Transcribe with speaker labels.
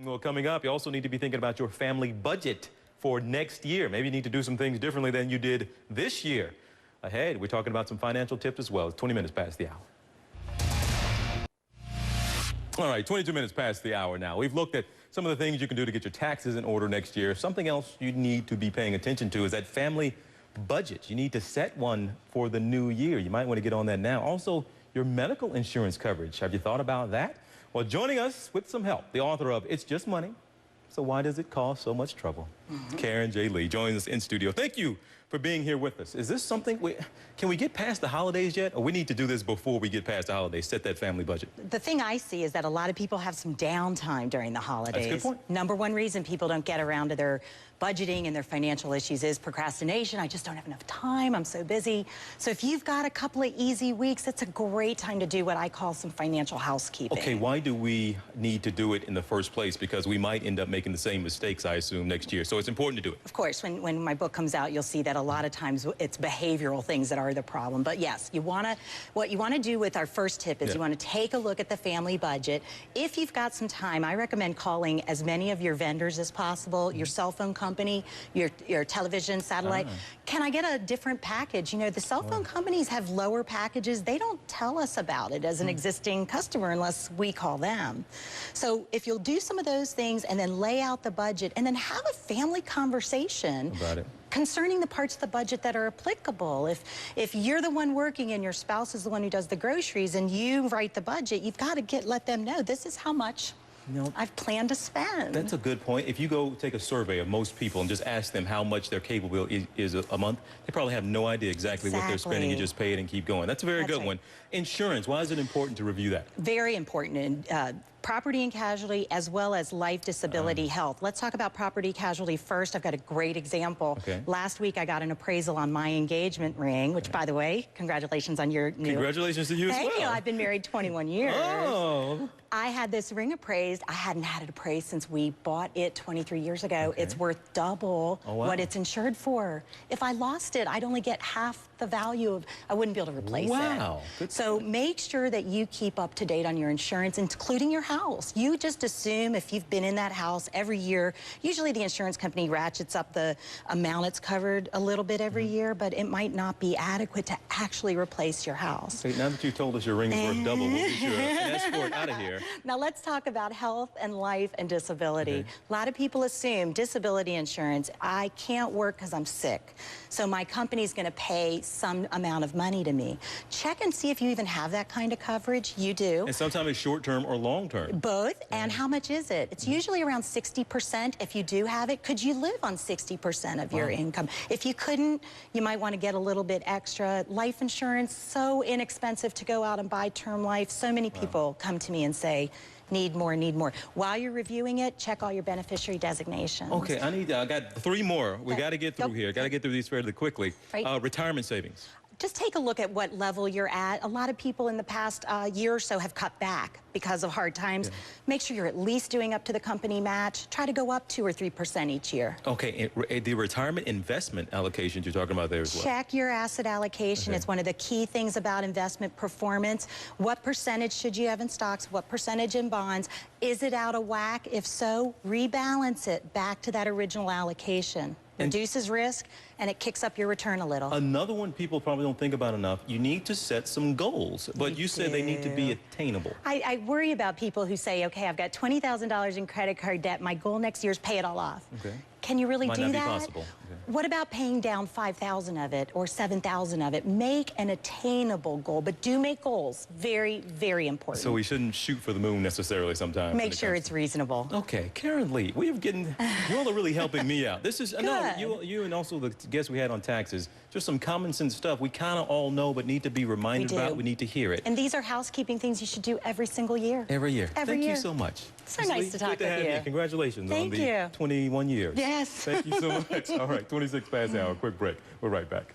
Speaker 1: Well, coming up, you also need to be thinking about your family budget for next year. Maybe you need to do some things differently than you did this year. Ahead, we're talking about some financial tips as well. It's 20 minutes past the hour. All right, 22 minutes past the hour now. We've looked at some of the things you can do to get your taxes in order next year. Something else you need to be paying attention to is that family budget. You need to set one for the new year. You might want to get on that now. Also, your medical insurance coverage. Have you thought about that? Well, joining us with some help, the author of It's Just Money, So Why Does It Cause So Much Trouble? Karen J. Lee joins us in studio. Thank you for being here with us. Is this something, can we get past the holidays yet? Or we need to do this before we get past the holidays, set that family budget?
Speaker 2: The thing I see is that a lot of people have some downtime during the holidays.
Speaker 1: That's a good point.
Speaker 2: Number one reason people don't get around to their budgeting and their financial issues is procrastination. I just don't have enough time. I'm so busy. So if you've got a couple of easy weeks, it's a great time to do what I call some financial housekeeping.
Speaker 1: Okay, why do we need to do it in the first place? Because we might end up making the same mistakes, I assume, next year. So it's important to do it.
Speaker 2: Of course, when my book comes out, you'll see that a lot of times it's behavioral things that are the problem. But yes, what you want to do with our first tip is you want to take a look at the family budget. If you've got some time, I recommend calling as many of your vendors as possible, your cell phone company, your television, satellite. Can I get a different package? You know, the cell phone companies have lower packages. They don't tell us about it as an existing customer unless we call them. So if you'll do some of those things and then lay out the budget and then have a family conversation
Speaker 1: about it
Speaker 2: concerning the parts of the budget that are applicable. If you're the one working and your spouse is the one who does the groceries and you write the budget, you've got to let them know this is how much I've planned to spend.
Speaker 1: That's a good point. If you go take a survey of most people and just ask them how much their cable bill is a month, they probably have no idea exactly what they're spending. You just pay it and keep going. That's a very good one. Insurance, why is it important to review that?
Speaker 2: Very important. Property and casualty as well as life, disability, health. Let's talk about property casualty first. I've got a great example. Last week I got an appraisal on my engagement ring, which by the way, congratulations on your new...
Speaker 1: Congratulations to you as well.
Speaker 2: Thank you. I've been married 21 years.
Speaker 1: Oh.
Speaker 2: I had this ring appraised. I hadn't had it appraised since we bought it 23 years ago. It's worth double what it's insured for. If I lost it, I'd only get half the value of, I wouldn't be able to replace it. So make sure that you keep up to date on your insurance, including your house. You just assume if you've been in that house every year, usually the insurance company ratchets up the amount it's covered a little bit every year, but it might not be adequate to actually replace your house.
Speaker 1: Okay, now that you told us your ring is worth double, we'll be sure and escort out of here.
Speaker 2: Now let's talk about health and life and disability. A lot of people assume disability insurance, I can't work because I'm sick, so my company's going to pay some amount of money to me. Check and see if you even have that kind of coverage. You do.
Speaker 1: And sometimes it's short-term or long-term.
Speaker 2: Both. And how much is it? It's usually around 60% if you do have it. Could you live on 60% of your income? If you couldn't, you might want to get a little bit extra. Life insurance, so inexpensive to go out and buy term life. So many people come to me and say, need more, need more. While you're reviewing it, check all your beneficiary designations. Okay,
Speaker 1: I got 3 more. We got to get through here. Got to get through these fairly quickly. Retirement savings.
Speaker 2: Just take a look at what level you're at. A lot of people in the past year or so have cut back because of hard times. Make sure you're at least doing up to the company match. Try to go up 2 or 3% each year.
Speaker 1: Okay, the retirement investment allocations you're talking about there as well.
Speaker 2: Check your asset allocation. It's one of the key things about investment performance. What percentage should you have in stocks? What percentage in bonds? Is it out of whack? If so, rebalance it back to that original allocation. Reduces risk, and it kicks up your return a little.
Speaker 1: Another one people probably don't think about enough, you need to set some goals, but you said they need to be attainable.
Speaker 2: I worry about people who say, okay, I've got $20,000 in credit card debt, my goal next year is pay it all off. Can you really do that?
Speaker 1: Might not be possible.
Speaker 2: What about paying down 5,000 of it or 7,000 of it? Make an attainable goal, but do make goals. Very, very important.
Speaker 1: So we shouldn't shoot for the moon necessarily sometimes.
Speaker 2: Make sure it's reasonable.
Speaker 1: Okay, Karen Lee, you all are really helping me out. This is, you and also the guests we had on taxes, just some common sense stuff we kind of all know but need to be reminded about. We need to hear it.
Speaker 2: And these are housekeeping things you should do every single year.
Speaker 1: Every year.
Speaker 2: Thank
Speaker 1: you so much.
Speaker 2: So nice to talk with you.
Speaker 1: Congratulations on the 21 years.
Speaker 2: Yes.
Speaker 1: Thank you so much. All right, 26 past the hour. Quick break. We're right back.